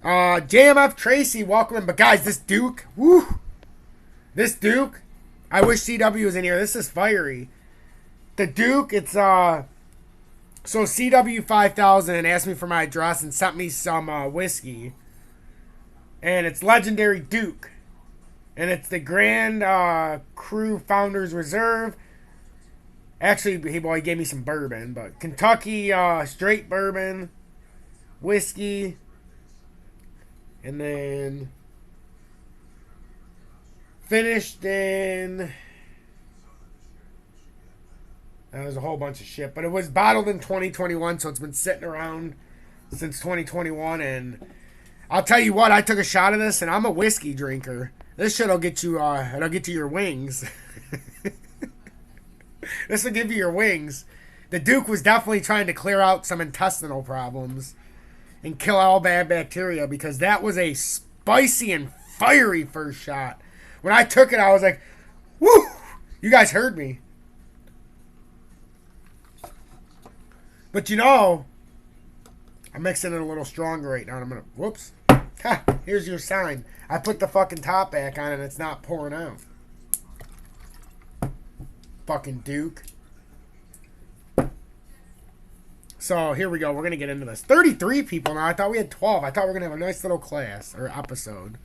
JMF Tracy, welcome in. But guys, this Duke, woo! This Duke, I wish CW was in here. This is fiery. The Duke, it's, so CW5000 asked me for my address and sent me some, whiskey. And it's Legendary Duke. And it's the Grand, Cru Founders Reserve. Actually, he gave me some bourbon, but Kentucky, straight bourbon, whiskey, and then finished in, there's a whole bunch of shit, but it was bottled in 2021, so it's been sitting around since 2021, and I'll tell you what, I took a shot of this, and I'm a whiskey drinker. This shit'll get you, it'll get you your wings. This will give you your wings. The Duke was definitely trying to clear out some intestinal problems and kill all bad bacteria, because that was a spicy and fiery first shot. When I took it, I was like, woo! You guys heard me. But you know, I'm mixing it a little stronger right now. I'm going to, whoops. Ha, here's your sign. I put the fucking top back on and it's not pouring out. Fucking Duke. So here we go. We're going to get into this. 33 people now. I thought we had 12. I thought we were going to have a nice little class or episode.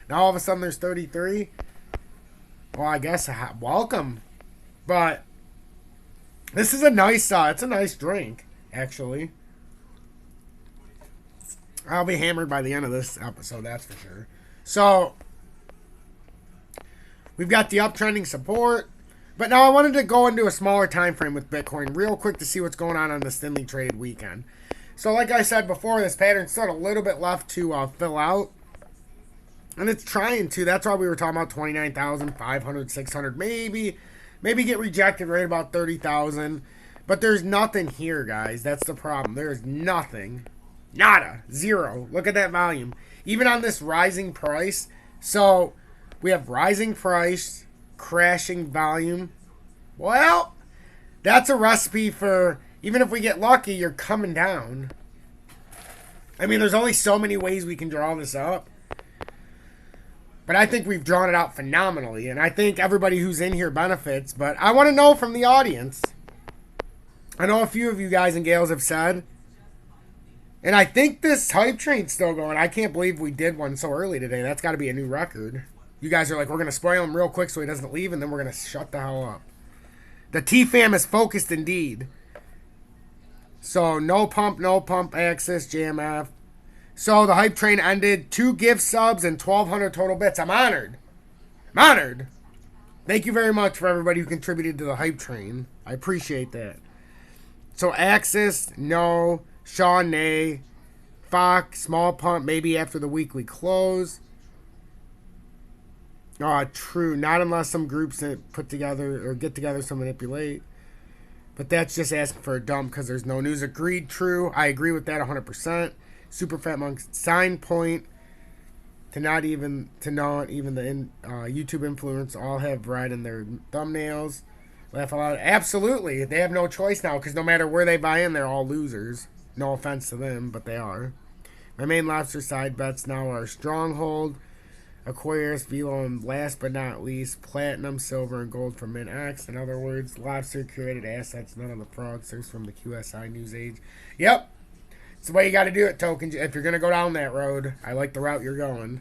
Now all of a sudden there's 33. Well, I guess welcome. But this is a nice, it's a nice drink, actually. I'll be hammered by the end of this episode, that's for sure. So, we've got the uptrending support. But now I wanted to go into a smaller time frame with Bitcoin real quick to see what's going on this thinly traded weekend. So like I said before, this pattern's still a little bit left to fill out. And it's trying to. That's why we were talking about 29,500, 600. Maybe get rejected right about 30,000. But there's nothing here, guys. That's the problem. There's nothing. Nada. Zero. Look at that volume. Even on this rising price. So we have rising price, crashing volume. Well, that's a recipe for, even if we get lucky, you're coming down. I mean, there's only so many ways we can draw this up. But I think we've drawn it out phenomenally. And I think everybody who's in here benefits. But I want to know from the audience. I know a few of you guys and gals have said. And I think this hype train's still going. I can't believe we did one so early today. That's got to be a new record. You guys are like, we're going to spoil him real quick so he doesn't leave, and then we're going to shut the hell up. The T-Fam is focused indeed. So, no pump, access, JMF. So, the hype train ended. 2 gift subs and 1,200 total bits. I'm honored. I'm honored. Thank you very much for everybody who contributed to the hype train. I appreciate that. So, Axis, no. Sean, nay. Fox, small pump, maybe after the weekly close. True. Not unless some groups that put together or get together some manipulate. But that's just asking for a dump because there's no news. Agreed. True. I agree with that 100%. Super Fat Monk sign point to not even the YouTube influencers all have red in their thumbnails. Laugh aloud. Absolutely. They have no choice now because no matter where they buy in, they're all losers. No offense to them, but they are. My main lobster side bets now are Stronghold, Aquarius, Velo, and last but not least, Platinum, Silver, and Gold from MintX. In other words, lobster curated assets, none of the fraudsters from the QSI News Age. Yep. It's the way you got to do it, Token. If you're going to go down that road, I like the route you're going.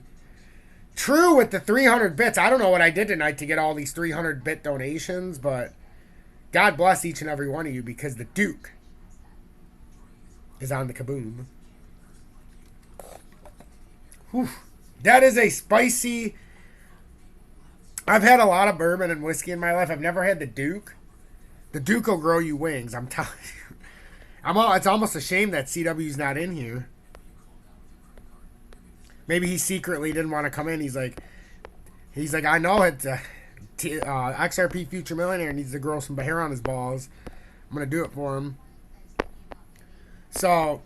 True with the 300 bits. I don't know what I did tonight to get all these 300 bit donations, but God bless each and every one of you because the Duke is on the kaboom. Whew. That is a spicy. I've had a lot of bourbon and whiskey in my life. I've never had the Duke. The Duke will grow you wings. I'm telling you. It's almost a shame that CW's not in here. Maybe he secretly didn't want to come in. He's like, I know it's XRP Future Millionaire needs to grow some hair on his balls. I'm gonna do it for him. So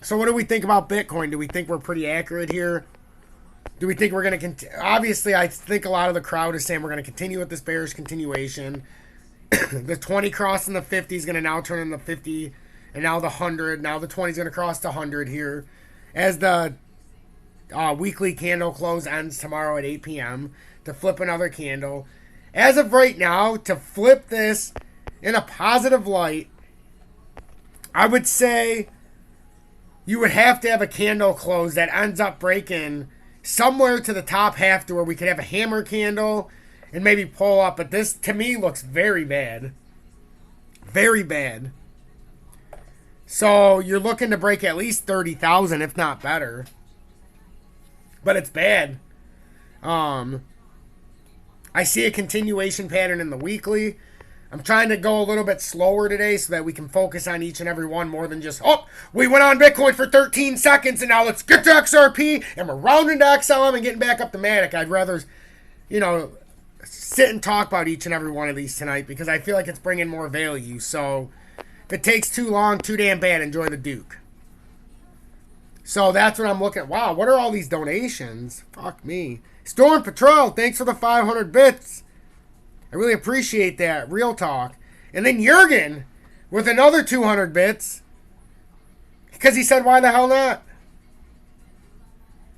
what do we think about Bitcoin? Do we think we're pretty accurate here? Do we think we're going to continue? Obviously, I think a lot of the crowd is saying we're going to continue with this bearish continuation. The 20 crossing the 50 is going to now turn into 50, and now the 100. Now the 20 is going to cross the 100 here. As the weekly candle close ends tomorrow at 8 p.m. to flip another candle. As of right now, to flip this in a positive light, I would say you would have to have a candle close that ends up breaking somewhere to the top half to where we could have a hammer candle and maybe pull up. But this, to me, looks very bad. Very bad. So you're looking to break at least 30,000, if not better. But it's bad. I see a continuation pattern in the weekly. I'm trying to go a little bit slower today so that we can focus on each and every one more than just, oh, we went on Bitcoin for 13 seconds and now let's get to XRP and we're rounding to XLM and getting back up to Matic. I'd rather, sit and talk about each and every one of these tonight because I feel like it's bringing more value. So if it takes too long, too damn bad, enjoy the Duke. So that's what I'm looking at. Wow, what are all these donations? Fuck me. Storm Patrol, thanks for the 500 bits. I really appreciate that. Real talk. And then Jurgen with another 200 bits. Because he said, why the hell not?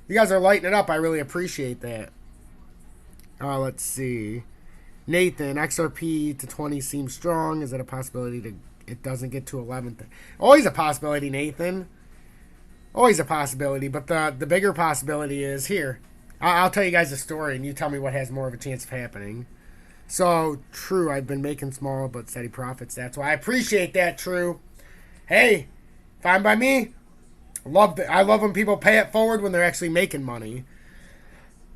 You guys are lighting it up. I really appreciate that. Let's see. Nathan, XRP to 20 seems strong. Is it a possibility to it doesn't get to 11? Always a possibility, Nathan. Always a possibility. But the bigger possibility is here. I'll tell you guys a story and you tell me what has more of a chance of happening. So, True, I've been making small but steady profits. That's why I appreciate that, True. Hey, fine by me. I love when people pay it forward when they're actually making money.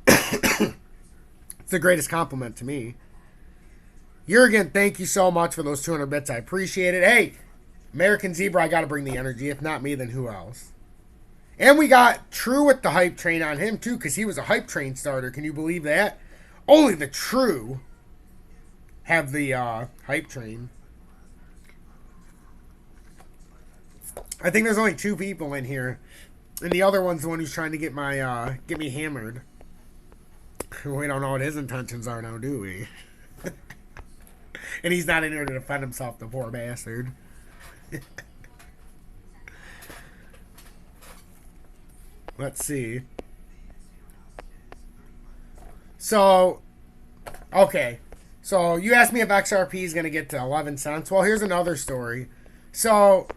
It's the greatest compliment to me. Jurgen, thank you so much for those 200 bits. I appreciate it. Hey, American Zebra, I got to bring the energy. If not me, then who else? And we got True with the hype train on him, too, because he was a hype train starter. Can you believe that? Only the True have the hype train. I think there's only 2 people in here. And the other one's the one who's trying to get me hammered. We don't know what his intentions are now, do we? And he's not in here to defend himself, the poor bastard. Let's see. So, okay. So, you asked me if XRP is going to get to 11 cents. Well, here's another story. So,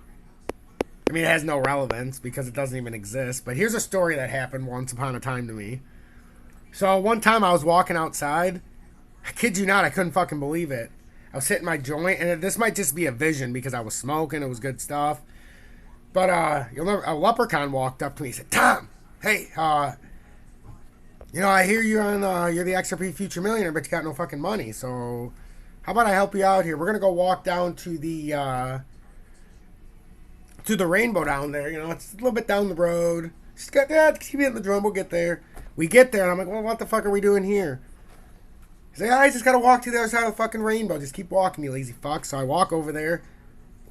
I mean, it has no relevance because it doesn't even exist. But here's a story that happened once upon a time to me. So, one time I was walking outside. I kid you not, I couldn't fucking believe it. I was hitting my joint, and this might just be a vision because I was smoking. It was good stuff. But you'll remember, a leprechaun walked up to me. He said, Tom, hey, I hear you're you're the XRP Future Millionaire, but you got no fucking money. So how about I help you out here? We're going to go walk down to the rainbow down there. It's a little bit down the road. Just keep hitting the drum. We'll get there. We get there, and I'm like, well, what the fuck are we doing here? He's like, I just got to walk to the other side of the fucking rainbow. Just keep walking, you lazy fuck. So I walk over there.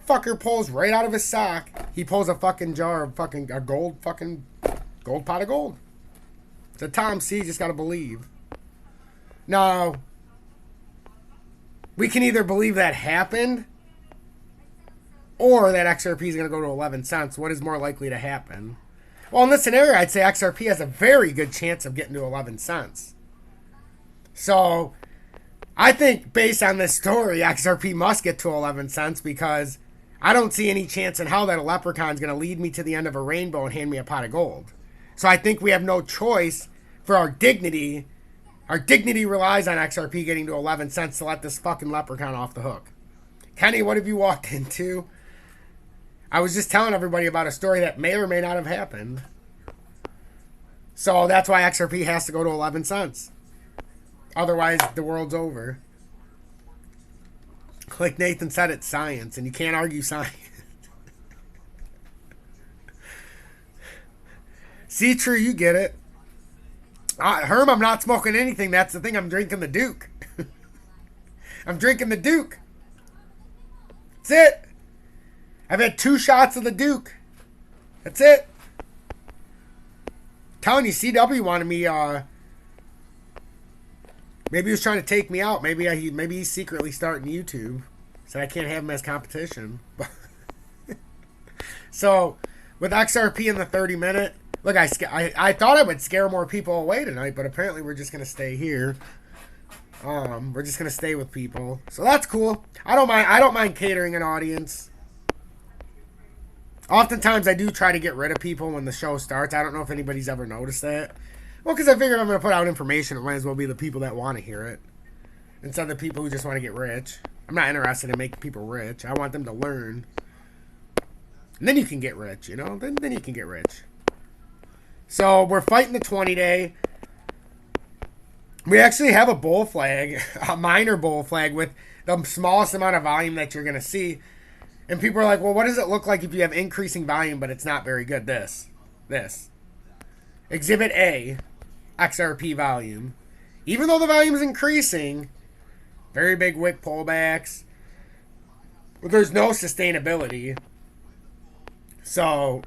Fucker pulls right out of his sock. He pulls a fucking jar of a gold pot of gold. So Tom, see, you just got to believe. Now, we can either believe that happened or that XRP is going to go to 11 cents. What is more likely to happen? Well, in this scenario, I'd say XRP has a very good chance of getting to 11 cents. So, I think based on this story, XRP must get to 11 cents because I don't see any chance in hell that a leprechaun is going to lead me to the end of a rainbow and hand me a pot of gold. So I think we have no choice for our dignity. Our dignity relies on XRP getting to 11 cents to let this fucking leprechaun off the hook. Kenny, what have you walked into? I was just telling everybody about a story that may or may not have happened. So that's why XRP has to go to 11 cents. Otherwise, the world's over. Like Nathan said, it's science, and you can't argue science. See, True, you get it. Herm, I'm not smoking anything. That's the thing. I'm drinking the Duke. I'm drinking the Duke. That's it. I've had 2 shots of the Duke. That's it. Telling you, CW wanted me, maybe he was trying to take me out. Maybe he's secretly starting YouTube. So I can't have him as competition. So, with XRP in the 30-minute, Look, I thought I would scare more people away tonight, but apparently we're just gonna stay here. We're just gonna stay with people, so that's cool. I don't mind. I don't mind catering an audience. Oftentimes, I do try to get rid of people when the show starts. I don't know if anybody's ever noticed that. Well, because I figured I'm gonna put out information. It might as well be the people that want to hear it, instead of the people who just want to get rich. I'm not interested in making people rich. I want them to learn, and then you can get rich. You know, then you can get rich. So we're fighting the 20-day. We actually have a bull flag, a minor bull flag with the smallest amount of volume that you're going to see. And people are like, well, what does it look like if you have increasing volume, but it's not very good? This. Exhibit A, XRP volume. Even though the volume is increasing, very big wick pullbacks, but there's no sustainability. So,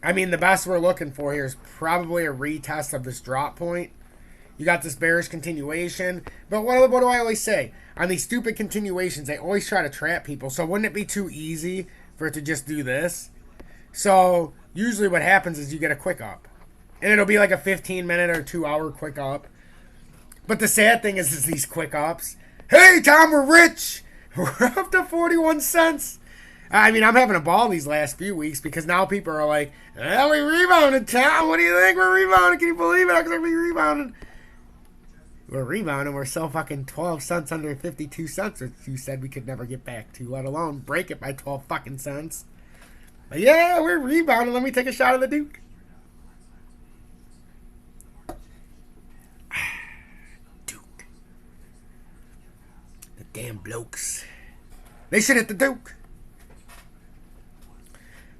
I mean, the best we're looking for here is probably a retest of this drop point. You got this bearish continuation. But what do I always say? On these stupid continuations, they always try to trap people. So wouldn't it be too easy for it to just do this? So usually what happens is you get a quick up. And it'll be like a 15-minute or 2-hour quick up. But the sad thing is these quick ups. Hey, Tom, we're rich. We're up to 41 cents. I mean, I'm having a ball these last few weeks because now people are like, we rebounded, Tom. What do you think? We're rebounding. Can you believe it? How can we rebounded? We're rebounding. We're so fucking 12 cents under 52 cents, which you said we could never get back to, let alone break it by 12 fucking cents. But yeah, we're rebounding. Let me take a shot of the Duke. Duke. The damn blokes. They should hit the Duke.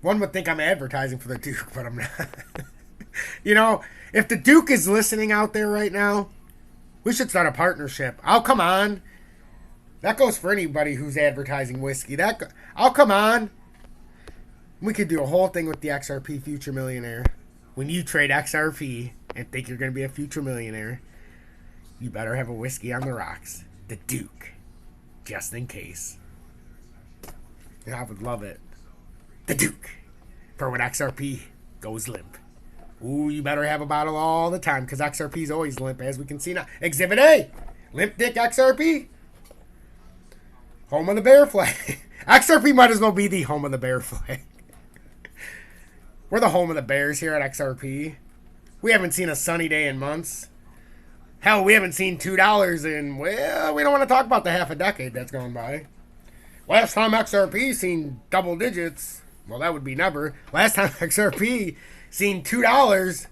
One would think I'm advertising for the Duke, but I'm not. You know, if the Duke is listening out there right now, we should start a partnership. Oh, come on. That goes for anybody who's advertising whiskey. Oh, come on. We could do a whole thing with the XRP Future Millionaire. When you trade XRP and think you're going to be a future millionaire, you better have a whiskey on the rocks. The Duke. Just in case. And I would love it. The Duke. For when XRP goes limp. Ooh, you better have a bottle all the time, because XRP is always limp, as we can see now. Exhibit A, limp dick XRP. Home of the bear flag. XRP might as well be the home of the bear flag. We're the home of the bears here at XRP. We haven't seen a sunny day in months. Hell, we haven't seen $2 in, well, we don't want to talk about the half a decade that's gone by. Last time XRP seen double digits, well, that would be never. Last time XRP seen $2,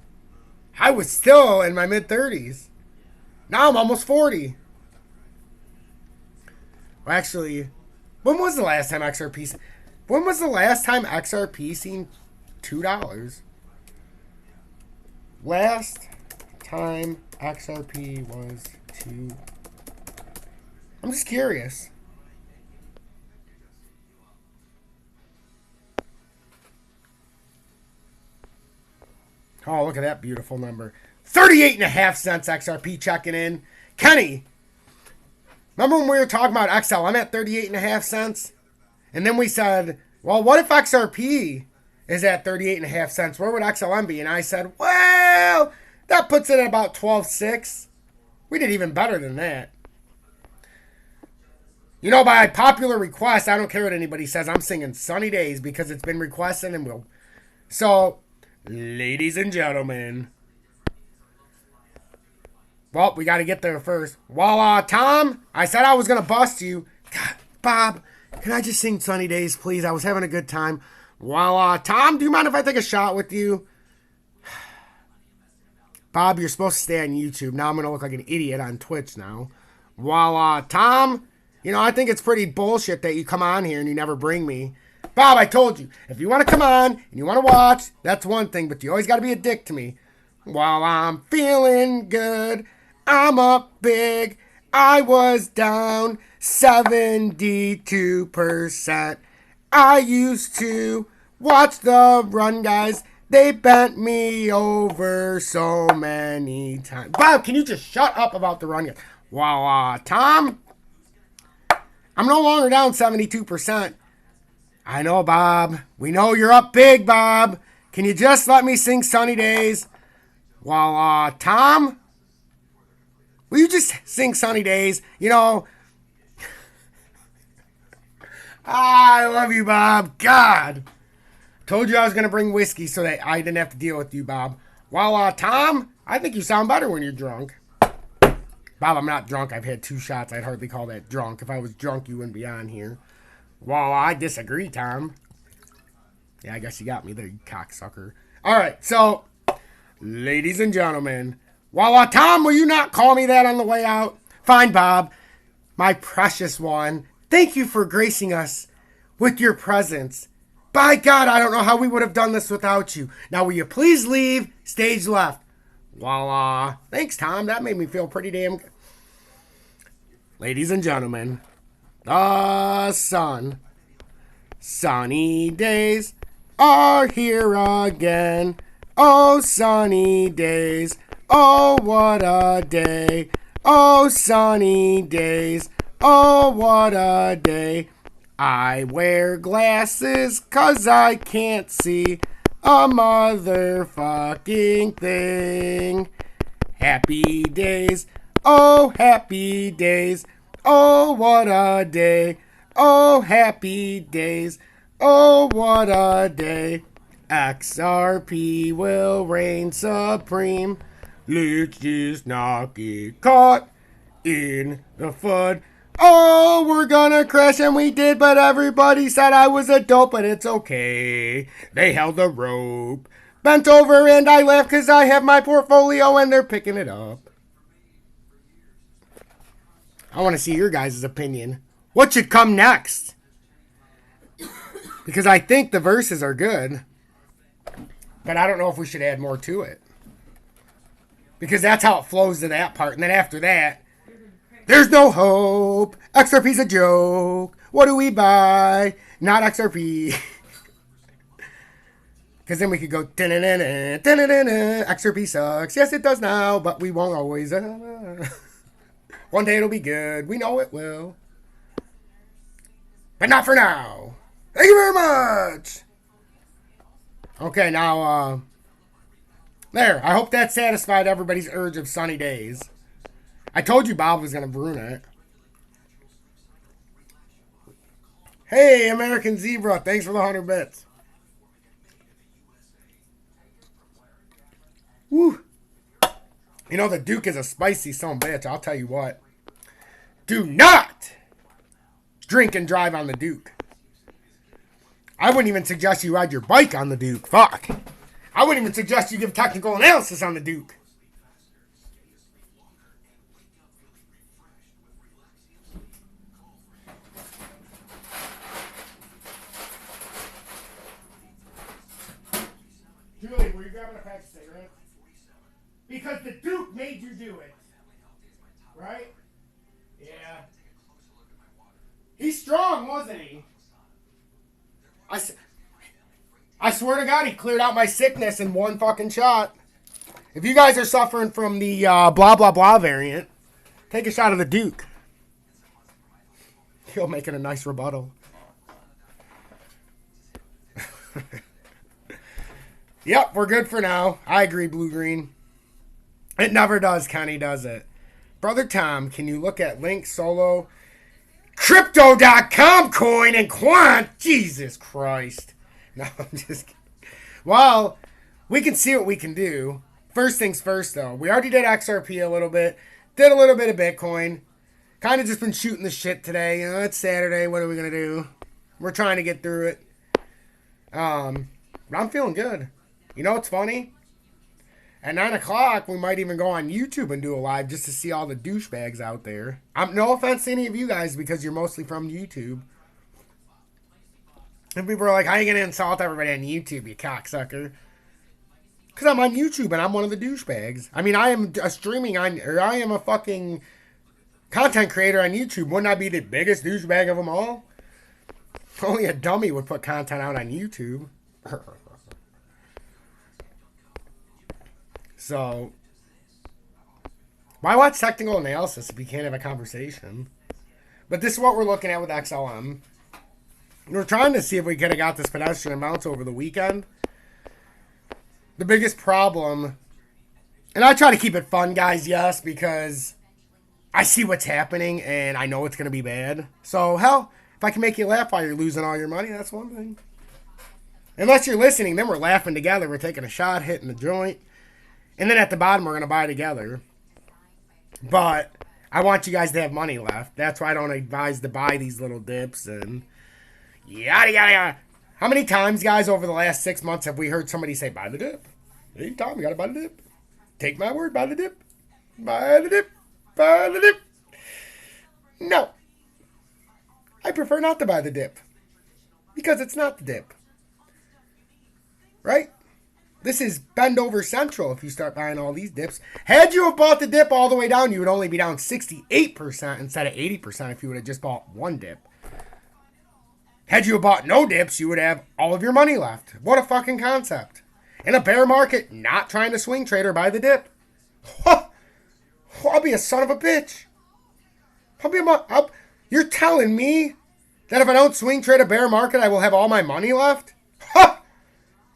I was still in my mid-30s. Now I'm almost 40. Well, actually, when was the last time XRP seen $2? Last time XRP was $2. I'm just curious. Oh, look at that beautiful number. 38.5 cents XRP checking in. Kenny, remember when we were talking about XLM at 38.5 cents? And then we said, well, what if XRP is at 38.5 cents? Where would XLM be? And I said, well, that puts it at about 12.6. We did even better than that. You know, by popular request, I don't care what anybody says. I'm singing Sunny Days because it's been requested and will. So, ladies and gentlemen. Well, we got to get there first. Voila, Tom, I said I was going to bust you. God, Bob, can I just sing Sunny Days, please? I was having a good time. Voila, Tom, do you mind if I take a shot with you? Bob, you're supposed to stay on YouTube. Now I'm going to look like an idiot on Twitch now. Voila, Tom. You know, I think it's pretty bullshit that you come on here and you never bring me. Bob, I told you, if you want to come on and you want to watch, that's one thing, but you always got to be a dick to me. While I'm feeling good, I'm up big. I was down 72%. I used to watch the run, guys. They bent me over so many times. Bob, can you just shut up about the run, guys? Voila, Tom. I'm no longer down 72%. I know, Bob. We know you're up big, Bob. Can you just let me sing Sunny Days? While, Tom, will you just sing Sunny Days? You know, I love you, Bob. God. Told you I was going to bring whiskey so that I didn't have to deal with you, Bob. While, Tom, I think you sound better when you're drunk. Bob, I'm not drunk. I've had 2 shots. I'd hardly call that drunk. If I was drunk, you wouldn't be on here. Well, I disagree, Tom. Yeah, I guess you got me there, you cocksucker. All right, so, ladies and gentlemen, while Tom, will you not call me that on the way out? Fine, Bob, my precious one. Thank you for gracing us with your presence. By God, I don't know how we would have done this without you. Now, will you please leave stage left? Well, thanks, Tom. That made me feel pretty damn good. Ladies and gentlemen, the sunny days are here again. Oh, sunny days. Oh, what a day. Oh, sunny days. Oh, what a day. I wear glasses 'cause I can't see a motherfucking thing. Happy days. Oh, happy days. Oh, what a day. Oh, happy days. Oh, what a day. XRP will reign supreme. Let's just not get caught in the FUD. Oh, we're gonna crash, and we did, but everybody said I was a dope, but it's okay. They held the rope. Bent over, and I laughed because I have my portfolio, and they're picking it up. I want to see your guys' opinion. What should come next? Because I think the verses are good, but I don't know if we should add more to it. Because that's how it flows to that part, and then after that, there's no hope. XRP's a joke. What do we buy? Not XRP. Because then we could go, XRP sucks. Yes, it does now, but we won't always. One day it'll be good. We know it will. But not for now. Thank you very much. Okay, now, there. I hope that satisfied everybody's urge of sunny days. I told you Bob was going to ruin it. Hey, American Zebra. Thanks for the 100 bits. Woo. You know, the Duke is a spicy son of a bitch. I'll tell you what. Do not drink and drive on the Duke. I wouldn't even suggest you ride your bike on the Duke. Fuck. I wouldn't even suggest you give technical analysis on the Duke. Julie, were you grabbing a pack of cigarettes? Because the Duke made you do it. Right? Yeah. He's strong, wasn't he? I swear to God, he cleared out my sickness in one fucking shot. If you guys are suffering from the blah, blah, blah variant, take a shot of the Duke. He'll make it a nice rebuttal. Yep, we're good for now. I agree, Blue-Green. It never does, Kenny, does it? Brother Tom, can you look at Link Solo Crypto.com coin and quant? Jesus Christ. No, I'm just kidding. Well, we can see what we can do. First things first, though. We already did XRP a little bit. Did a little bit of Bitcoin. Kind of just been shooting the shit today. You know, it's Saturday. What are we going to do? We're trying to get through it. But I'm feeling good. You know what's funny? At 9 o'clock, we might even go on YouTube and do a live just to see all the douchebags out there. No offense to any of you guys because you're mostly from YouTube. And people are like, how are you going to insult everybody on YouTube, you cocksucker? Because I'm on YouTube and I'm one of the douchebags. I mean, I am a I am a fucking content creator on YouTube. Wouldn't I be the biggest douchebag of them all? Only a dummy would put content out on YouTube. So, why watch technical analysis if you can't have a conversation? But this is what we're looking at with XLM. We're trying to see if we could have got this pedestrian bounce over the weekend. the biggest problem, and I try to keep it fun, guys, yes, because I see what's happening and I know it's going to be bad. So, hell, if I can make you laugh while you're losing all your money, that's one thing. Unless you're listening, then we're laughing together. We're taking a shot, hitting the joint. And then at the bottom, we're going to buy together. But I want you guys to have money left. That's why I don't advise to buy these little dips and yada, yada, yada. How many times, guys, over the last 6 months have we heard somebody say, buy the dip? Hey, Tom, you got to buy the dip. Take my word, buy the dip. Buy the dip. Buy the dip. No. I prefer not to buy the dip. Because it's not the dip. Right? This is bend over central if you start buying all these dips. Had you have bought the dip all the way down, you would only be down 68% instead of 80% if you would have just bought one dip. Had you have bought no dips, you would have all of your money left. What a fucking concept. In a bear market, not trying to swing trade or buy the dip. I'll be a son of a bitch. You're telling me that if I don't swing trade a bear market, I will have all my money left?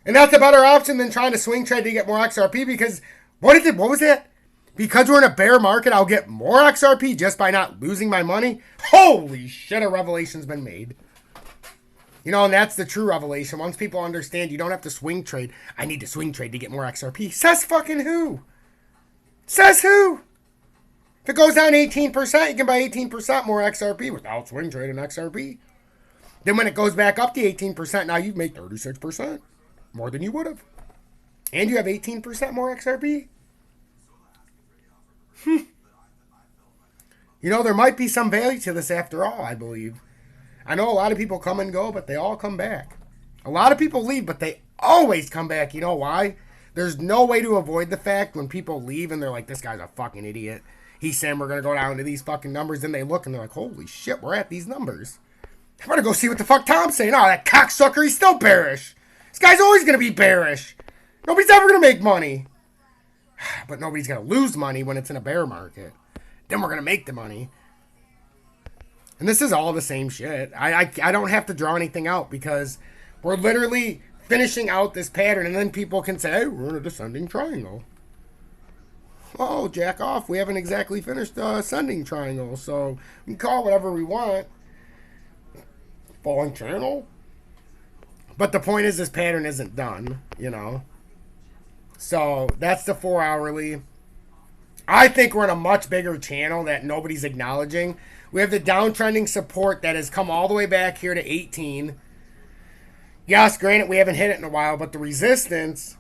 And that's a better option than trying to swing trade to get more XRP because, what was that? Because we're in a bear market, I'll get more XRP just by not losing my money? Holy shit, a revelation's been made. You know, and that's the true revelation. Once people understand you don't have to swing trade, I need to swing trade to get more XRP. Says fucking who? Says who? If it goes down 18%, you can buy 18% more XRP without swing trading XRP. Then when it goes back up to 18%, now you've made 36%. More than you would have. And you have 18% more XRP? You know, there might be some value to this after all, I believe. I know a lot of people come and go, but they all come back. A lot of people leave, but they always come back. You know why? There's no way to avoid the fact when people leave and they're like, this guy's a fucking idiot. He's saying we're going to go down to these fucking numbers. Then they look and they're like, holy shit, we're at these numbers. I'm going to go see what the fuck Tom's saying. Oh, that cocksucker, he's still bearish. This guy's always going to be bearish. Nobody's ever going to make money. But nobody's going to lose money when it's in a bear market. Then we're going to make the money. And this is all the same shit. I don't have to draw anything out because we're literally finishing out this pattern. And then people can say, hey, we're in a descending triangle. Oh, jack off. We haven't exactly finished the ascending triangle. So we can call it whatever we want. Falling channel. But the point is this pattern isn't done, you know. So that's the 4 hourly. I think we're in a much bigger channel that nobody's acknowledging. We have the downtrending support that has come all the way back here to 18. Yes, granted, we haven't hit it in a while, but the resistance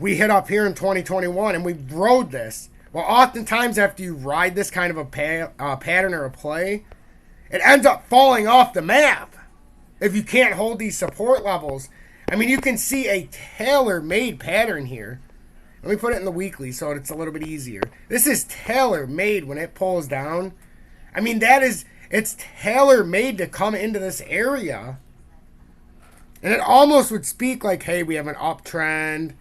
we hit up here in 2021 and we rode this. Well, oftentimes after you ride this kind of a pattern or a play, it ends up falling off the map. If you can't hold these support levels. I mean, you can see a tailor-made pattern here. Let me put it in the weekly so it's a little bit easier. This is tailor-made when it pulls down. I mean, it's tailor-made to come into this area. And it almost would speak like, hey, we have an uptrend.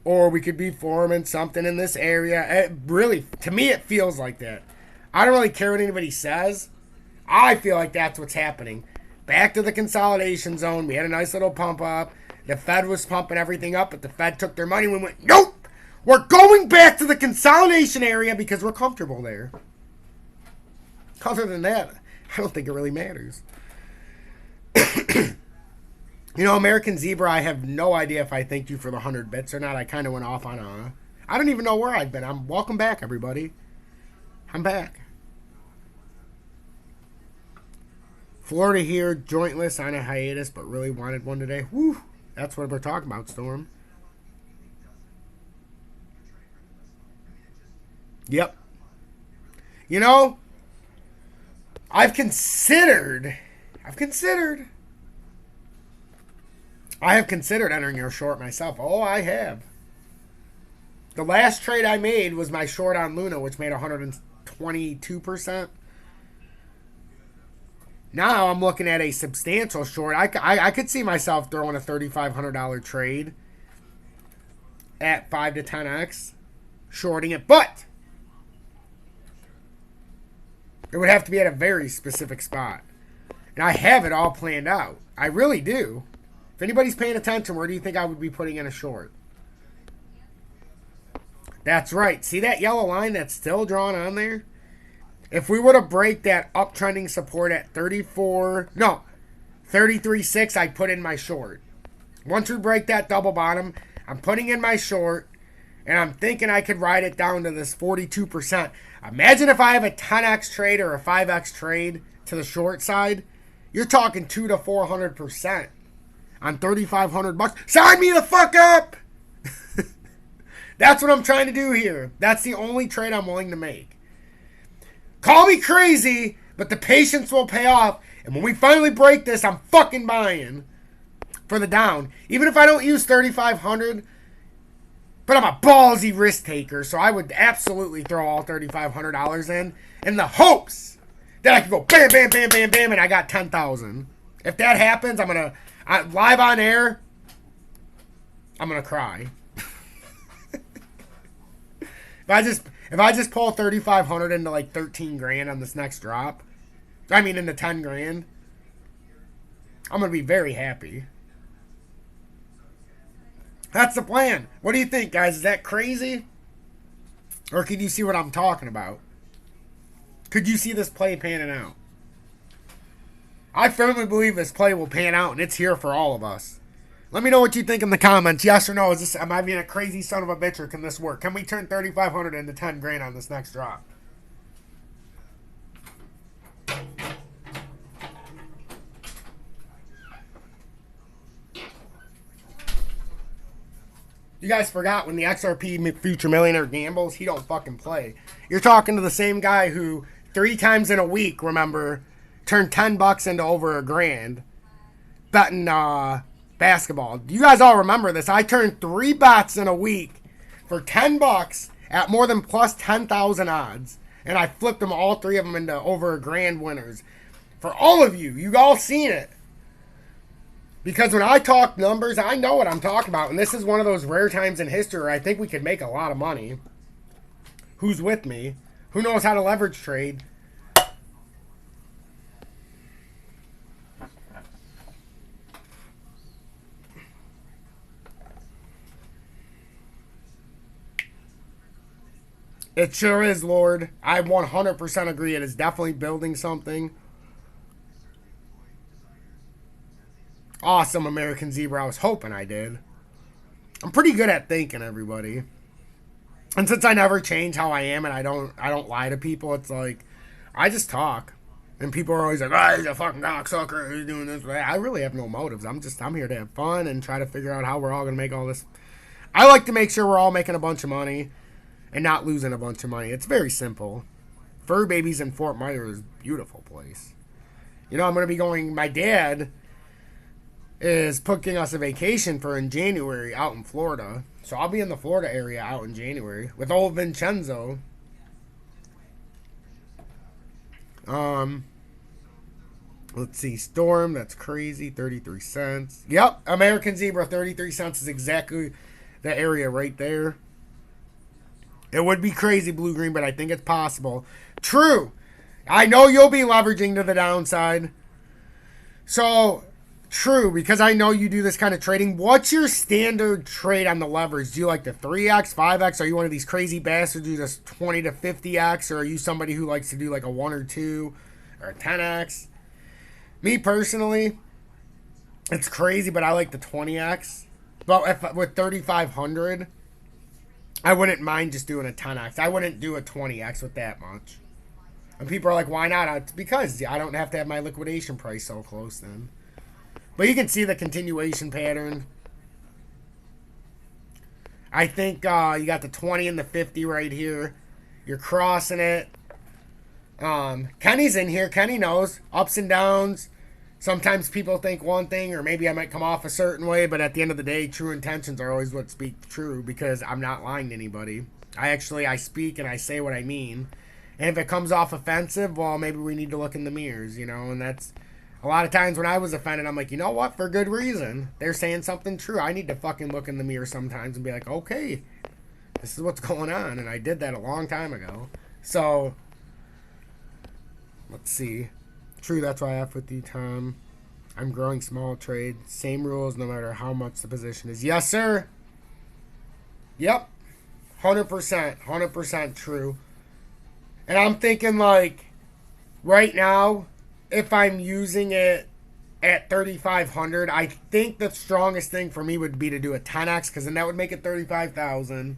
Or we could be forming something in this area. It really, to me, it feels like that. I don't really care what anybody says. I feel like that's what's happening. Back to the consolidation zone. We had a nice little pump up. The Fed was pumping everything up, but the Fed took their money. We went, nope! We're going back to the consolidation area because we're comfortable there. Other than that, I don't think it really matters. You know, American Zebra, I have no idea if I thanked you for the 100 bits or not. I kind of went off on a... I don't even know where I've been. Welcome back, everybody. I'm back. Florida here, jointless on a hiatus, but really wanted one today. Whew, that's what we're talking about, Storm. Yep. You know, I've considered entering your short myself. Oh, I have. The last trade I made was my short on Luna, which made 122%. Now I'm looking at a substantial short. I could see myself throwing a $3,500 trade at 5 to 10x, shorting it, but it would have to be at a very specific spot. And I have it all planned out. I really do. If anybody's paying attention, where do you think I would be putting in a short? That's right. See that yellow line that's still drawn on there? If we were to break that uptrending support at 33.6, I put in my short. Once we break that double bottom, I'm putting in my short, and I'm thinking I could ride it down to this 42%. Imagine if I have a 10x trade or a 5x trade to the short side. You're talking 200 to 400% on $3,500. Sign me the fuck up! That's what I'm trying to do here. That's the only trade I'm willing to make. Call me crazy, but the patience will pay off. And when we finally break this, I'm fucking buying for the down. Even if I don't use 3,500, but I'm a ballsy risk taker, so I would absolutely throw all $3,500 in the hopes that I could go bam, bam, bam, bam, bam, and I got 10,000. If that happens, live on air, I'm gonna cry. If I just pull 3,500 into like 13 grand on this next drop, into 10 grand, I'm gonna be very happy. That's the plan. What do you think, guys? Is that crazy? Or can you see what I'm talking about? Could you see this play panning out? I firmly believe this play will pan out, and it's here for all of us. Let me know what you think in the comments. Yes or no? Am I being a crazy son of a bitch, or can this work? Can we turn 3,500 into 10 grand on this next drop? You guys forgot when the XRP Future Millionaire gambles, he don't fucking play. You're talking to the same guy who 3 times in a week, remember, turned $10 into over $1,000 betting basketball. You guys all remember this. I turned 3 bets in a week for $10 at more than plus 10,000 odds. And I flipped them, all 3 of them, into over $1,000 winners. For all of you, you all seen it. Because when I talk numbers, I know what I'm talking about. And this is one of those rare times in history where I think we could make a lot of money. Who's with me? Who knows how to leverage trade? It sure is, Lord. I 100% agree. It is definitely building something. Awesome, American Zebra. I was hoping I did. I'm pretty good at thinking, everybody. And since I never change how I am and I don't lie to people, it's like I just talk. And people are always like, "Oh, he's a fucking cocksucker. He's doing this." I really have no motives. I'm here to have fun and try to figure out how we're all gonna make all this. I like to make sure we're all making a bunch of money and not losing a bunch of money. It's very simple. Fur Babies in Fort Myers is a beautiful place. I'm going to be going, my dad is booking us a vacation in January out in Florida. So I'll be in the Florida area out in January with old Vincenzo. Let's see, Storm, that's crazy, 33 cents. Yep, American Zebra, 33 cents is exactly the area right there. It would be crazy, Blue Green, but I think it's possible. True. I know you'll be leveraging to the downside. So, true, because I know you do this kind of trading. What's your standard trade on the leverage? Do you like the 3x, 5x? Are you one of these crazy bastards who does 20 to 50x? Or are you somebody who likes to do like a 1 or 2 or a 10x? Me personally, it's crazy, but I like the 20x. But with 3,500... I wouldn't mind just doing a 10x. I wouldn't do a 20x with that much. And people are like, why not? It's because I don't have to have my liquidation price so close then. But you can see the continuation pattern. I think you got the 20 and the 50 right here. You're crossing it. Kenny's in here. Kenny knows. Ups and downs. Sometimes people think one thing, or maybe I might come off a certain way, but at the end of the day, true intentions are always what speak true, because I'm not lying to anybody. I speak and I say what I mean. And if it comes off offensive, well, maybe we need to look in the mirrors, and that's a lot of times when I was offended, I'm like, you know what, for good reason. They're saying something true. I need to fucking look in the mirror sometimes and be like, okay, this is what's going on. And I did that a long time ago. So, let's see. True, that's why I have with you, Tom. I'm growing small trade. Same rules no matter how much the position is. Yes, sir. Yep. 100%, 100% true. And I'm thinking like right now, if I'm using it at 3,500, I think the strongest thing for me would be to do a 10x, because then that would make it 35,000.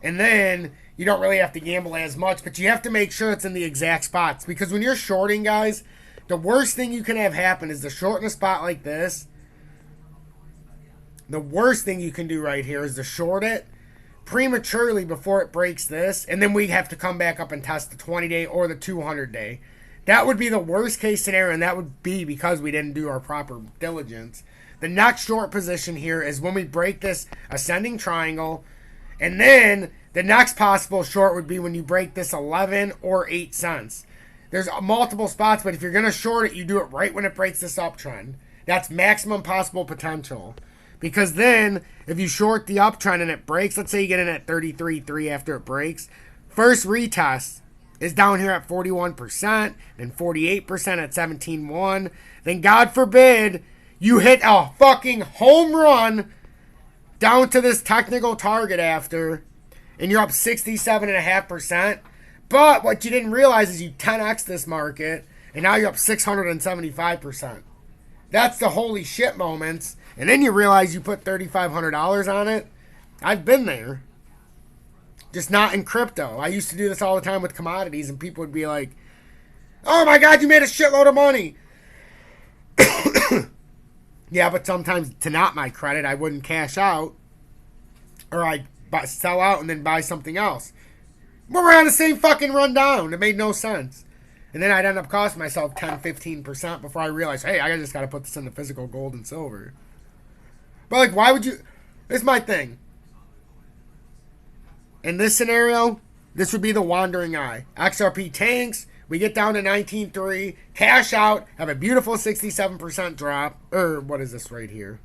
And then you don't really have to gamble as much, but you have to make sure it's in the exact spots. Because when you're shorting, guys, the worst thing you can have happen is to short in a spot like this. The worst thing you can do right here is to short it prematurely before it breaks this, and then we have to come back up and test the 20-day or the 200-day. That would be the worst case scenario, and that would be because we didn't do our proper diligence. The next short position here is when we break this ascending triangle, and then the next possible short would be when you break this 11 or 8 cents. There's multiple spots, but if you're going to short it, you do it right when it breaks this uptrend. That's maximum possible potential. Because then, if you short the uptrend and it breaks, let's say you get in at 33.3 after it breaks, first retest is down here at 41%, then 48% at 17.1. Then, God forbid, you hit a fucking home run down to this technical target after, and you're up 67.5%. But what you didn't realize is you 10x this market, and now you're up 675%. That's the holy shit moments. And then you realize you put $3,500 on it. I've been there. Just not in crypto. I used to do this all the time with commodities, and people would be like, oh my God, you made a shitload of money. Yeah, but sometimes, to not my credit, I wouldn't cash out. Or I'd sell out and then buy something else. But we're on the same fucking rundown. It made no sense. And then I'd end up costing myself 10, 15% before I realized, hey, I just got to put this in the physical gold and silver. But, like, why would you... This is my thing. In this scenario, this would be the wandering eye. XRP tanks. We get down to 19.3. Cash out. Have a beautiful 67% drop. Or, what is this right here?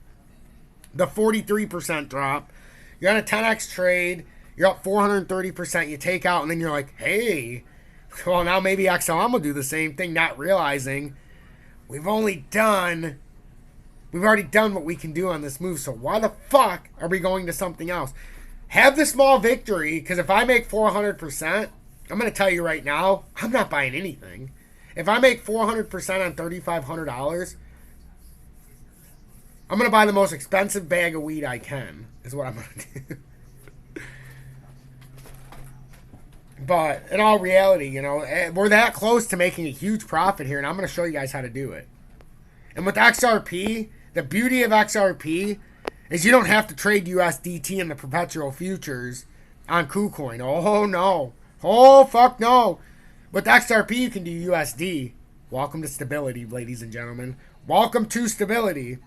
The 43% drop. You're on a 10x trade. You're up 430%. You take out, and then you're like, hey... Well, now maybe XLM will do the same thing, not realizing we've already done what we can do on this move. So why the fuck are we going to something else? Have the small victory, because if I make 400%, I'm going to tell you right now, I'm not buying anything. If I make 400% on $3,500, I'm going to buy the most expensive bag of weed I can, is what I'm going to do. But in all reality, you know, we're that close to making a huge profit here, and I'm going to show you guys how to do it. And with XRP, the beauty of XRP is you don't have to trade USDT in the perpetual futures on KuCoin. Oh, no. Oh, fuck no. With XRP, you can do USD. Welcome to stability, ladies and gentlemen. Welcome to stability.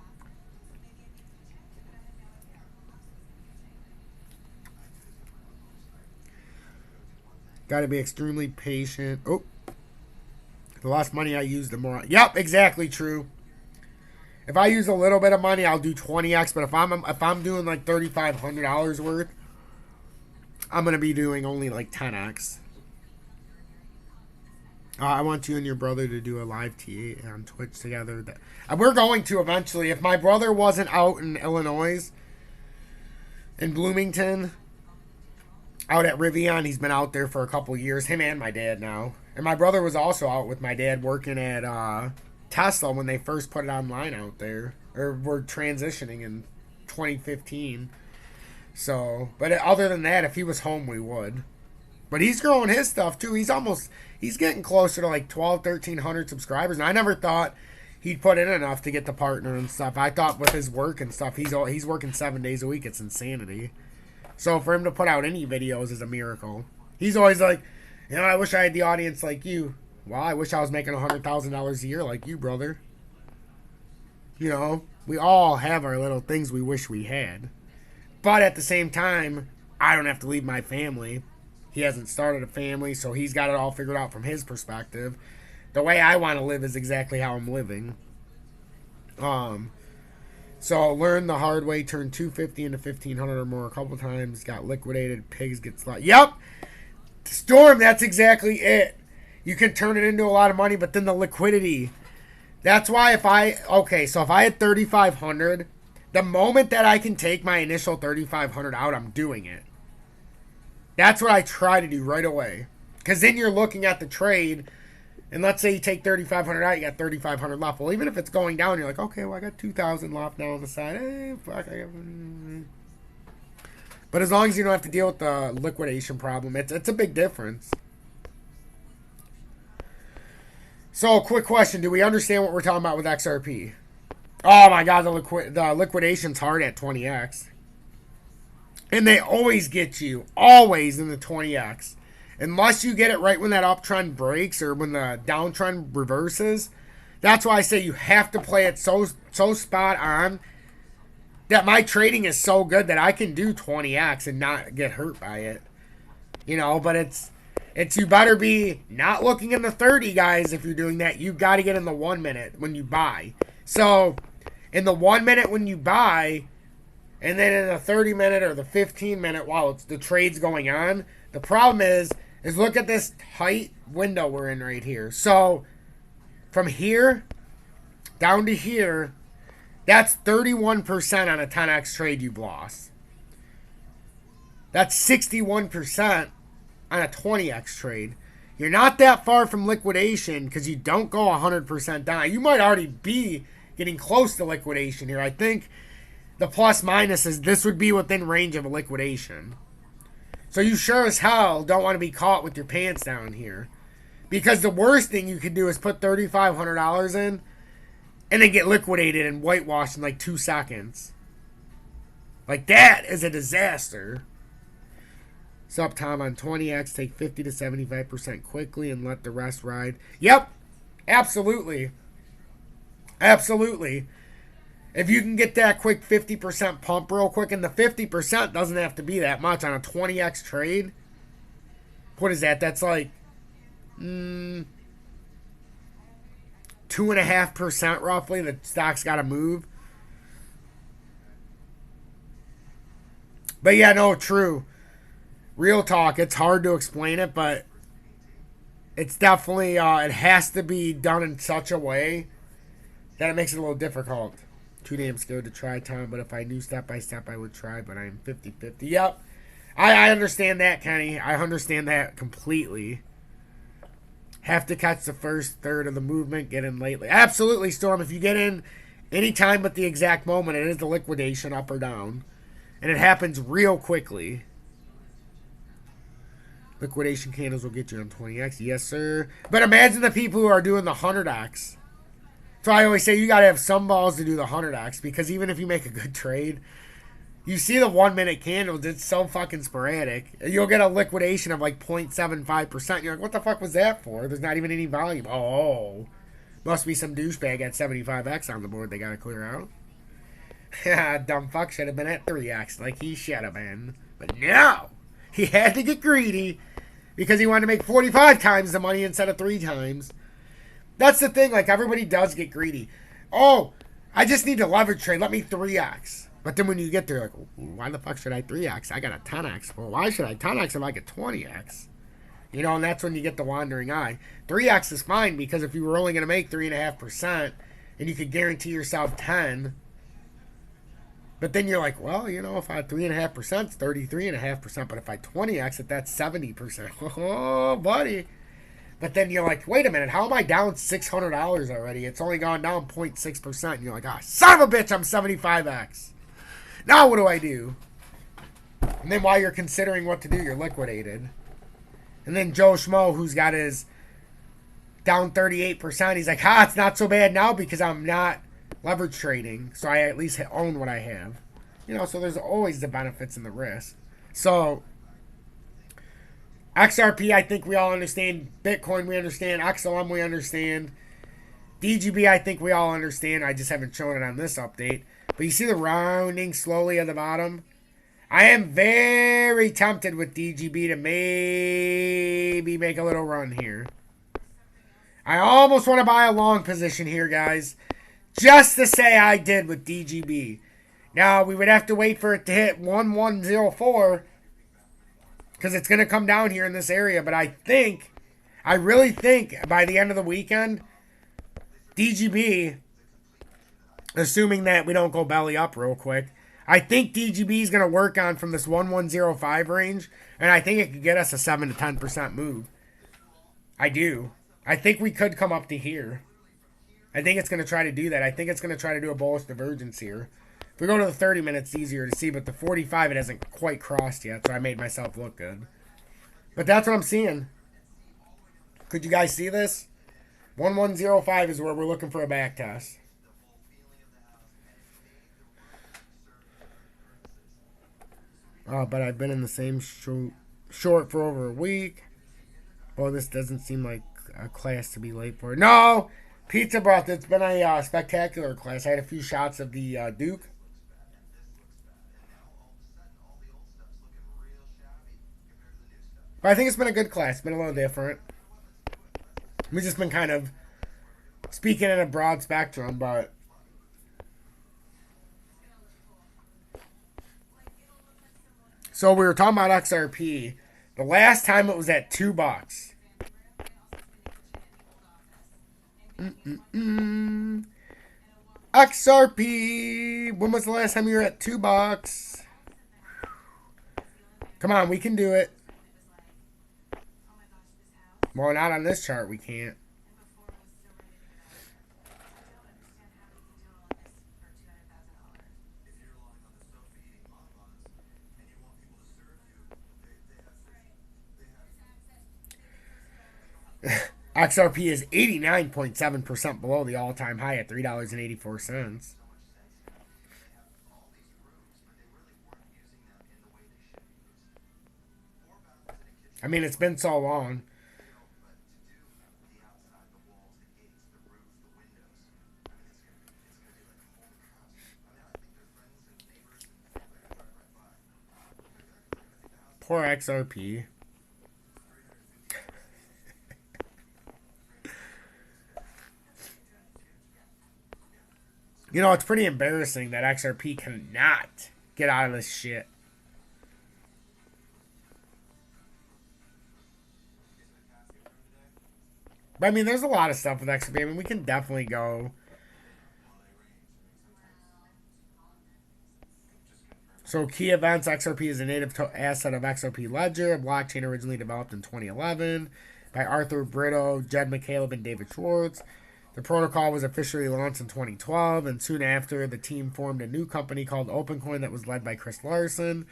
Got to be extremely patient. Oh, the less money I use, the more. Yep, exactly true. If I use a little bit of money, I'll do 20x. But if I'm doing like $3,500 worth, I'm gonna be doing only like 10x. I want you and your brother to do a live TA on Twitch together. We're going to eventually. If my brother wasn't out in Illinois, in Bloomington, out at Rivian, he's been out there for a couple years. Him and my dad now. And my brother was also out with my dad working at Tesla when they first put it online out there. Or were transitioning in 2015. So, but other than that, if he was home, we would. But he's growing his stuff too. He's getting closer to like 1,300 subscribers. And I never thought he'd put in enough to get the partner and stuff. I thought with his work and stuff, he's working 7 days a week. It's insanity. So for him to put out any videos is a miracle. He's always like, you know, I wish I had the audience like you. Well, I wish I was making $100,000 a year like you, brother. You know, we all have our little things we wish we had. But at the same time, I don't have to leave my family. He hasn't started a family, so he's got it all figured out from his perspective. The way I want to live is exactly how I'm living. So learn the hard way, turn 250 into 1,500 or more a couple times, got liquidated, pigs get slaughtered. Yep! Storm, that's exactly it. You can turn it into a lot of money, but then the liquidity. That's why if I had 3,500, the moment that I can take my initial 3,500 out, I'm doing it. That's what I try to do right away. Because then you're looking at the trade, and let's say you take 3,500 out, you got 3,500 left. Well, even if it's going down, you're like, okay, well, I got 2,000 left now on the side. Fuck. But as long as you don't have to deal with the liquidation problem, it's a big difference. So, quick question. Do we understand what we're talking about with XRP? Oh my god, the liquidation's hard at 20x. And they always get you. Always in the 20x. Unless you get it right when that uptrend breaks or when the downtrend reverses. That's why I say you have to play it so spot on that my trading is so good that I can do 20x and not get hurt by it. You know, but it's you better be not looking in the 30, guys, if you're doing that. You got to get in the 1 minute when you buy. So, in the 1 minute when you buy, and then in the 30 minute or the 15 minute while the trade's going on, the problem is look at this tight window we're in right here. So, from here down to here, that's 31% on a 10x trade you've lost. That's 61% on a 20x trade. You're not that far from liquidation because you don't go 100% down. You might already be getting close to liquidation here. I think the plus minus is this would be within range of a liquidation. So you sure as hell don't want to be caught with your pants down here. Because the worst thing you could do is put $3,500 in and then get liquidated and whitewashed in like 2 seconds. Like, that is a disaster. Sup, Tom, on 20x, take 50 to 75% quickly and let the rest ride. Yep, absolutely. Absolutely. If you can get that quick 50% pump real quick, and the 50% doesn't have to be that much on a 20x trade. What is that? That's like 2.5% roughly. The stock's got to move. But yeah, no, true. Real talk. It's hard to explain it, but it's definitely, it has to be done in such a way that it makes it a little difficult. Too damn scared to try, Tom, but if I knew step by step, I would try, but I'm 50-50. Yep. I understand that, Kenny. I understand that completely. Have to catch the first third of the movement, get in lately. Absolutely, Storm. If you get in any time but the exact moment, it is the liquidation up or down. And it happens real quickly. Liquidation candles will get you on 20x. Yes, sir. But imagine the people who are doing the 100x. So I always say you got to have some balls to do the 100x. Because even if you make a good trade, you see the 1 minute candles, it's so fucking sporadic. You'll get a liquidation of like 0.75%. You're like, what the fuck was that for? There's not even any volume. Oh, must be some douchebag at 75x on the board they got to clear out. Dumb fuck should have been at 3x like he should have been. But no, he had to get greedy because he wanted to make 45 times the money instead of 3 times. That's the thing, like everybody does get greedy. Oh, I just need to leverage trade. Let me 3x. But then when you get there, like, why the fuck should I 3x? I got a 10x. Well, why should I 10x if I get 20x? You know, and that's when you get the wandering eye. 3x is fine because if you were only going to make 3.5% and you could guarantee yourself 10, but then you're like, well, you know, if I had 3.5%, it's 33.5%. But if I 20x it, that's 70%. Oh, buddy. But then you're like, wait a minute, how am I down $600 already? It's only gone down 0.6%. And you're like, ah, son of a bitch, I'm 75x. Now what do I do? And then while you're considering what to do, you're liquidated. And then Joe Schmo, who's got his down 38%, he's like, it's not so bad now because I'm not leverage trading. So I at least own what I have. You know, so there's always the benefits and the risk. So XRP, I think we all understand. Bitcoin, we understand. XLM, we understand. DGB, I think we all understand. I just haven't shown it on this update. But you see the rounding slowly at the bottom? I am very tempted with DGB to maybe make a little run here. I almost want to buy a long position here, guys. Just to say I did with DGB. Now, we would have to wait for it to hit 1104. Because it's going to come down here in this area. But I really think by the end of the weekend, DGB, assuming that we don't go belly up real quick, I think DGB is going to work on from this 1105 range, and I think it could get us a 7 to 10% move. I do. I think we could come up to here. I think it's going to try to do that. I think it's going to try to do a bullish divergence here. If we go to the 30 minutes, it's easier to see, but the 45, it hasn't quite crossed yet, so I made myself look good. But that's what I'm seeing. Could you guys see this? 1105 is where we're looking for a back test. But I've been in the same short for over a week. Oh, this doesn't seem like a class to be late for. No! Pizza Breath, it's been a spectacular class. I had a few shots of the Duke. But I think it's been a good class. It's been a little different. We've just been kind of speaking in a broad spectrum, but so we were talking about XRP. The last time it was at $2. XRP. When was the last time you were at $2? Come on, we can do it. Well, not on this chart, we can't. XRP is 89.7% below the all-time high at $3.84. I mean, it's been so long. Poor XRP. You know, it's pretty embarrassing that XRP cannot get out of this shit. But I mean, there's a lot of stuff with XRP. I mean, we can definitely go. So, key events: XRP is a native asset of XRP Ledger, a blockchain originally developed in 2011 by Arthur Brito, Jed McCaleb, and David Schwartz. The protocol was officially launched in 2012, and soon after, the team formed a new company called OpenCoin that was led by Chris Larson,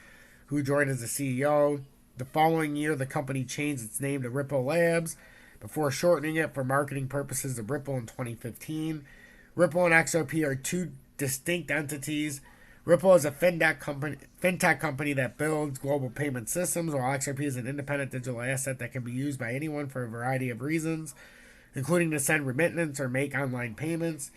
who joined as the CEO. The following year, the company changed its name to Ripple Labs, before shortening it for marketing purposes to Ripple in 2015. Ripple and XRP are two distinct entities. Ripple is a fintech company that builds global payment systems, while XRP is an independent digital asset that can be used by anyone for a variety of reasons, including to send remittance or make online payments.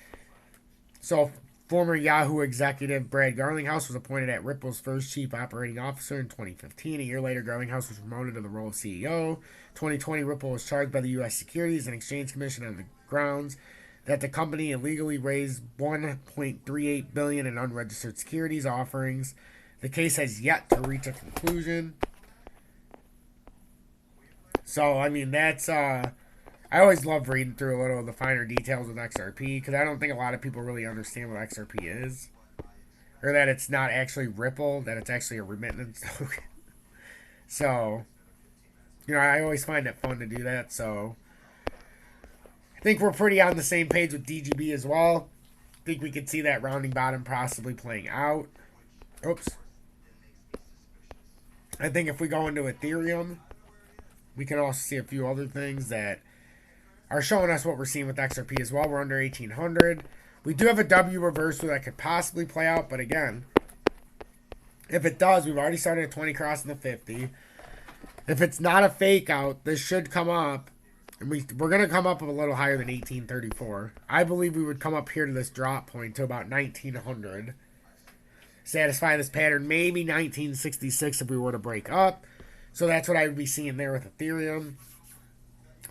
So, former Yahoo executive Brad Garlinghouse was appointed as Ripple's first chief operating officer in 2015. A year later, Garlinghouse was promoted to the role of CEO. 2020, Ripple was charged by the U.S. Securities and Exchange Commission on the grounds that the company illegally raised $1.38 billion in unregistered securities offerings. The case has yet to reach a conclusion. So, I mean, that's I always love reading through a little of the finer details with XRP, because I don't think a lot of people really understand what XRP is. Or that it's not actually Ripple, that it's actually a remittance token. So, you know, I always find it fun to do that. So, I think we're pretty on the same page with DGB as well. I think we could see that rounding bottom possibly playing out. Oops. I think if we go into Ethereum, we can also see a few other things that are showing us what we're seeing with XRP as well. We're under 1800. We do have a W reversal that could possibly play out, but again, if it does, we've already started at 20 crossing the 50. If it's not a fake out, this should come up, and we're going to come up a little higher than 1834. I believe we would come up here to this drop point to about 1900. Satisfy this pattern, maybe 1966 if we were to break up. So that's what I would be seeing there with Ethereum.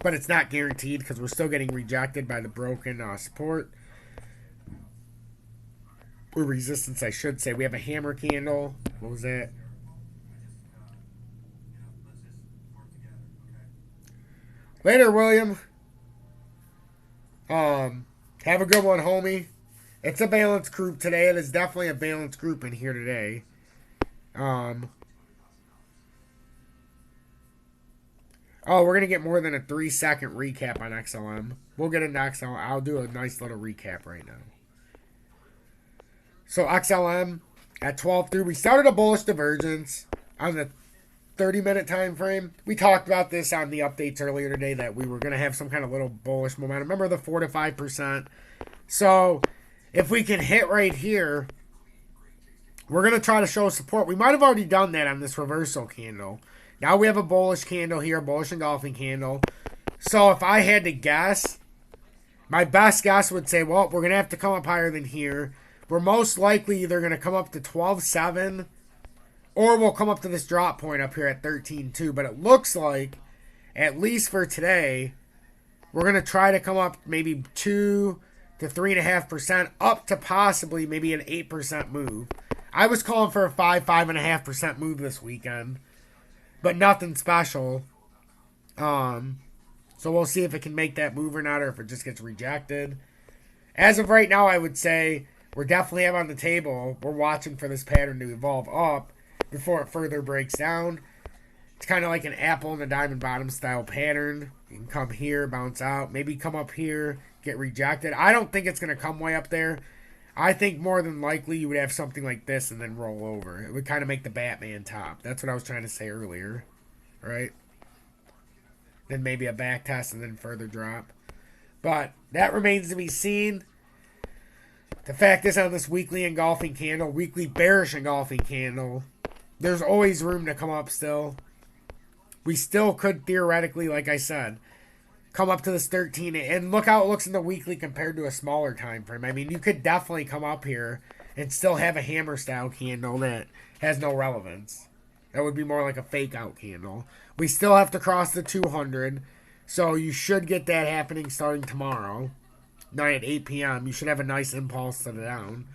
But it's not guaranteed because we're still getting rejected by the broken support. Or resistance, I should say. We have a hammer candle. What was that? Later, William. Have a good one, homie. It's a balanced group today. It is definitely a balanced group in here today. Oh, we're going to get more than a 3-second recap on XLM. We'll get into XLM. I'll do a nice little recap right now. So XLM at 12.3, we started a bullish divergence on the 30-minute time frame. We talked about this on the updates earlier today that we were going to have some kind of little bullish momentum. Remember the 4 to 5%? So if we can hit right here, we're going to try to show support. We might have already done that on this reversal candle. Now we have a bullish candle here, bullish engulfing candle. So if I had to guess, my best guess would say, well, we're going to have to come up higher than here. We're most likely either going to come up to 12.7 or we'll come up to this drop point up here at 13.2. But it looks like, at least for today, we're going to try to come up maybe 2 to 3.5% up to possibly maybe an 8% move. I was calling for a 5.5% move this weekend, but nothing special. So we'll see if it can make that move or not, or if it just gets rejected. As of right now, I would say we're definitely on the table. We're watching for this pattern to evolve up before it further breaks down. It's kind of like an apple and a diamond bottom style pattern. You can come here, bounce out, maybe come up here, get rejected. I don't think it's going to come way up there. I think more than likely you would have something like this and then roll over. It would kind of make the Batman top. That's what I was trying to say earlier, right? Then maybe a back test and then further drop. But that remains to be seen. The fact is, on this weekly engulfing candle, weekly bearish engulfing candle, there's always room to come up still. We still could theoretically, like I said, come up to this 13. And look how it looks in the weekly compared to a smaller time frame. I mean, you could definitely come up here and still have a hammer style candle that has no relevance. That would be more like a fake out candle. We still have to cross the 200. So you should get that happening starting tomorrow night at 8 p.m. You should have a nice impulse to the down.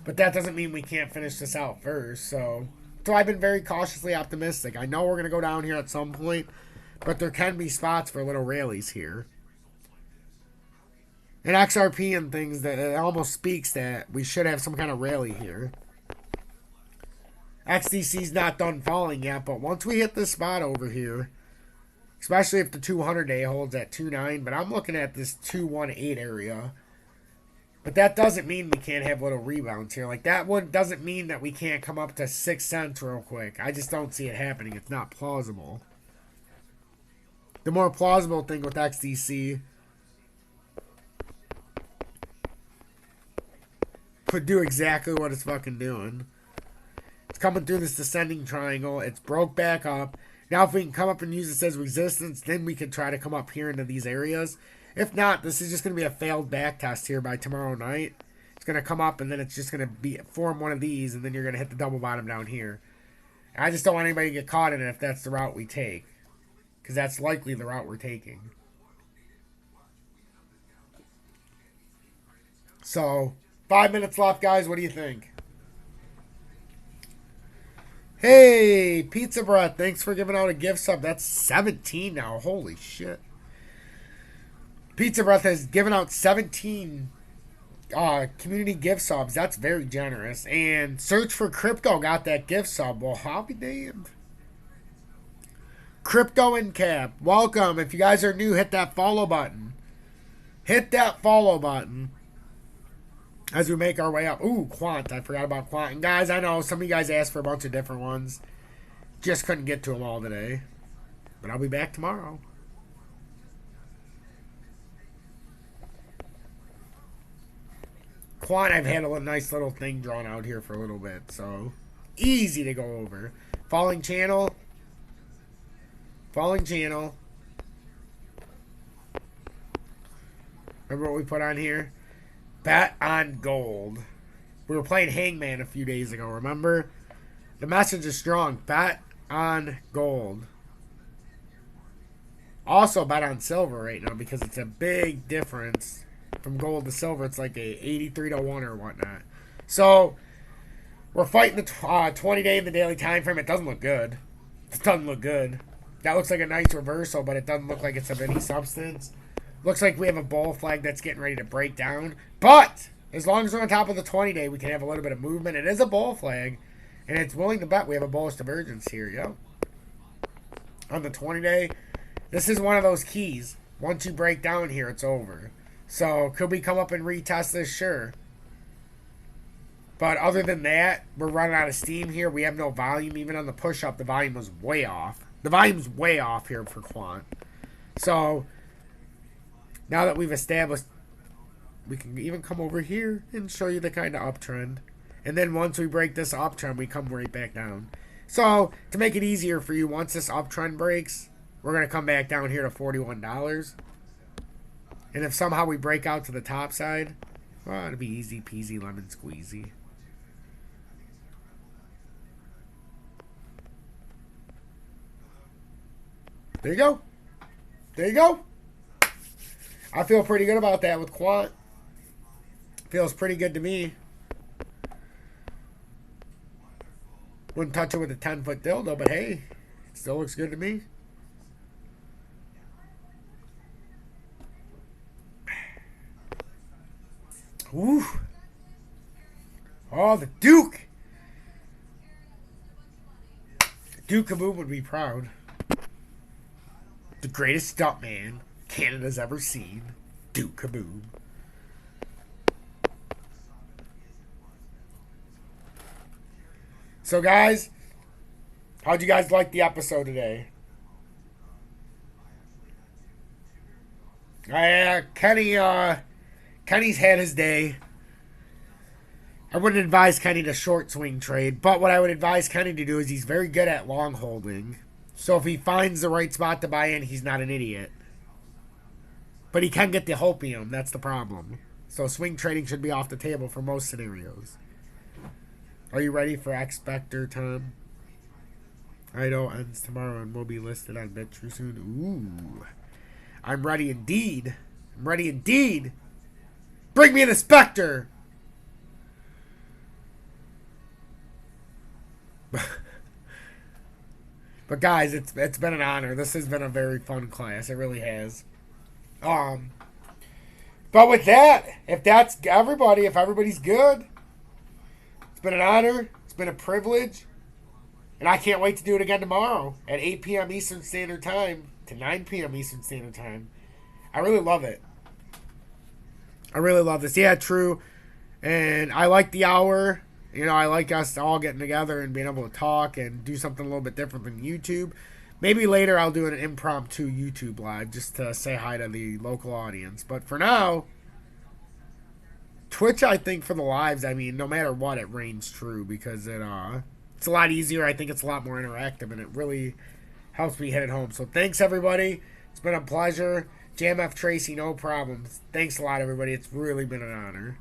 But that doesn't mean we can't finish this out first. So I've been very cautiously optimistic. I know we're going to go down here at some point, but there can be spots for little rallies here. And XRP and things, that it almost speaks that we should have some kind of rally here. XDC's not done falling yet, but once we hit this spot over here, especially if the 200-day holds at 2.9, but I'm looking at this 2.18 area. But that doesn't mean we can't have little rebounds here. Like, that one doesn't mean that we can't come up to 6 cents real quick. I just don't see it happening. It's not plausible. The more plausible thing with XDC could do exactly what it's fucking doing. It's coming through this descending triangle. It's broke back up. Now, if we can come up and use this as resistance, then we can try to come up here into these areas. If not, this is just going to be a failed back test here by tomorrow night. It's going to come up, and then it's just going to form one of these, and then you're going to hit the double bottom down here. I just don't want anybody to get caught in it if that's the route we take, because that's likely the route we're taking. So, 5 minutes left, guys. What do you think? Hey, Pizza Breath, thanks for giving out a gift sub. That's 17 now. Holy shit. Pizza Breath has given out 17 community gift subs. That's very generous. And Search for Crypto got that gift sub. Well, I'll be damned. Crypto and Cap, welcome. If you guys are new, hit that follow button. Hit that follow button as we make our way up. Ooh, Quant. I forgot about Quant. And guys, I know some of you guys asked for a bunch of different ones. Just couldn't get to them all today. But I'll be back tomorrow. Quant, I've had a nice little thing drawn out here for a little bit. So, easy to go over. Falling channel. Falling channel. Remember what we put on here? Bet on gold. We were playing Hangman a few days ago, remember? The message is strong. Bet on gold. Also bet on silver right now because it's a big difference from gold to silver. It's like a 83 to 1 or whatnot. So, we're fighting the 20-day in the daily time frame. It doesn't look good. It doesn't look good. That looks like a nice reversal, but it doesn't look like it's of any substance. Looks like we have a bull flag that's getting ready to break down. But As long as we're on top of the 20-day, we can have a little bit of movement. It is a bull flag, and it's willing to bet we have a bullish divergence here, yo. On the 20-day, this is one of those keys. Once you break down here, it's over. So, could we come up and retest this? Sure. But other than that, we're running out of steam here. We have no volume. Even on the push-up, the volume was way off. The volume's way off here for quant. So, now that we've established, we can even come over here and show you the kind of uptrend. And then once we break this uptrend, we come right back down. So, to make it easier for you, once this uptrend breaks, we're going to come back down here to $41. And if somehow we break out to the top side, well, it'll be easy peasy lemon squeezy. There you go. There you go. I feel pretty good about that with quant. Feels pretty good to me. Wouldn't touch it with a 10-foot dildo, but hey, it still looks good to me. Ooh. Oh, the Duke. Duke Kaboom would be proud. The greatest stuntman Canada's ever seen. Duke Kaboom. So, guys, how'd you guys like the episode today? Kenny's had his day. I wouldn't advise Kenny to short swing trade, but what I would advise Kenny to do is he's very good at long holding. So if he finds the right spot to buy in, he's not an idiot. But he can get the hopium. That's the problem. So swing trading should be off the table for most scenarios. Are you ready for X-Factor time? Idol ends tomorrow and will be listed on BitTrue soon. Ooh. I'm ready indeed. I'm ready indeed. Bring me an inspector. But guys, it's been an honor. This has been a very fun class. It really has. But with that, if that's everybody, if everybody's good, it's been an honor. It's been a privilege. And I can't wait to do it again tomorrow at 8 p.m. Eastern Standard Time to 9 p.m. Eastern Standard Time. I really love it. I really love this. Yeah, true. And I like the hour. You know, I like us all getting together and being able to talk and do something a little bit different than YouTube. Maybe later I'll do an impromptu YouTube live just to say hi to the local audience. But for now, Twitch, I think, for the lives, I mean, no matter what, it reigns true because it's a lot easier. I think it's a lot more interactive, and it really helps me hit it home. So thanks, everybody. It's been a pleasure. Jam F. Tracy, no problems. Thanks a lot, everybody. It's really been an honor.